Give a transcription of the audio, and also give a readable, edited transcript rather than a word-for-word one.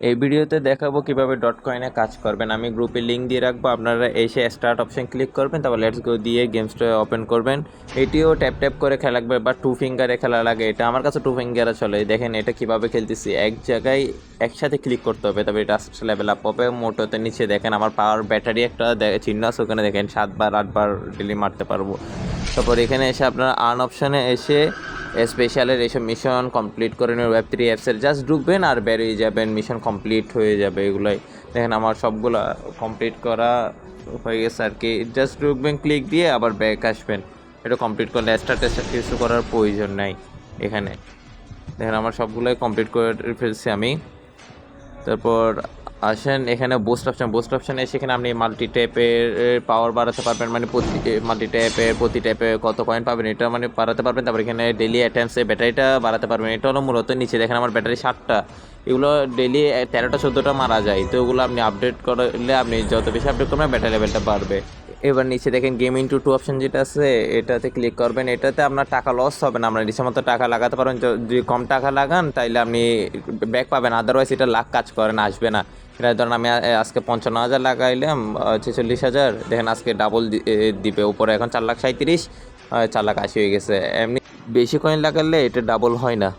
এই ভিডিওতে দেখাবো কিভাবে ডট কয়েনে কাজ করবেন। আমি গ্রুপে লিঙ্ক দিয়ে রাখবো, আপনারা এসে স্টার্ট অপশন ক্লিক করবেন, তারপর লেটস গো দিয়ে গেমসটা ওপেন করবেন। এটিও ট্যাপ ট্যাপ করে খেলা লাগবে বা টু ফিঙ্গারে খেলা লাগে। এটা আমার কাছে টু ফিঙ্গারে চলে। দেখেন এটা কিভাবে খেলতেছি, এক জায়গায় একসাথে ক্লিক করতে হবে, তবে এটা আস্তে লেভেল আপ হবে। মোটোতে নিচে দেখেন আমার পাওয়ার ব্যাটারি একটা চিহ্ন আছে, ওখানে দেখেন 7 বার 8 বার ডেলি মারতে পারবো। তারপর এখানে এসে আপনারা আর্ন অপশানে এসে স্পেশালের এইসব মিশন কমপ্লিট করে নিয়ে ওয়েব 3 অ্যাপসের জাস্ট ঢুকবেন আর বেরিয়ে যাবেন, মিশন কমপ্লিট হয়ে যাবে। এগুলাই দেখেন আমার সবগুলা কমপ্লিট করা হয়ে গেছে আর কি। জাস্ট ঢুকবেন, ক্লিক দিয়ে আবার ব্যাক আসবেন। এটা কমপ্লিট করলে এক্সট্রা টেস্টার কিছু করার প্রয়োজন নাই। এখানে দেখেন আমার সবগুলোই কমপ্লিট করে ফেলছি আমি। তারপর আসেন এখানে বুস্ট অপশানে এসে এখানে আপনি মাল্টি ট্যাপের পাওয়ার বাড়াতে পারবেন, মানে প্রতি ট্যাপে কত কয়েন পাবেন এটা মানে বাড়াতে পারবেন। তারপর এখানে ডেলি অ্যাটেম্পসে ব্যাটারিটা বাড়াতে পারবেন। এটা হলো মূলত নিচে দেখেন আমার ব্যাটারি 7টা, এগুলো ডেলি 13টা 14টা মারা যায়। তো ওগুলো আপনি আপডেট করলে আপনি যত বেশি আপডেট করবেন ব্যাটারি লেভেলটা বাড়বে। এবার নিচে দেখেন গেম ইনটু 2 অপশন যেটা আছে, এটাতে ক্লিক করবেন। এটাতে আপনার টাকা লস হবে না, আপনার ইচ্ছা মতো টাকা লাগাতে পারেন। যদি কম টাকা লাগান তাইলে আপনি ব্যাক পাবেন, আদারওয়াইজ এটা লাখ কাজ করেন আসবে না। এটা ধরেন আমি আজকে 55,000 লাগাইলাম, 46,000 দেখেন আজকে ডাবল দিবে উপরে। এখন 4,37,000, 4,80,000 হয়ে গেছে। এমনি বেশি কয়েন লাগালে এটা ডাবল হয় না।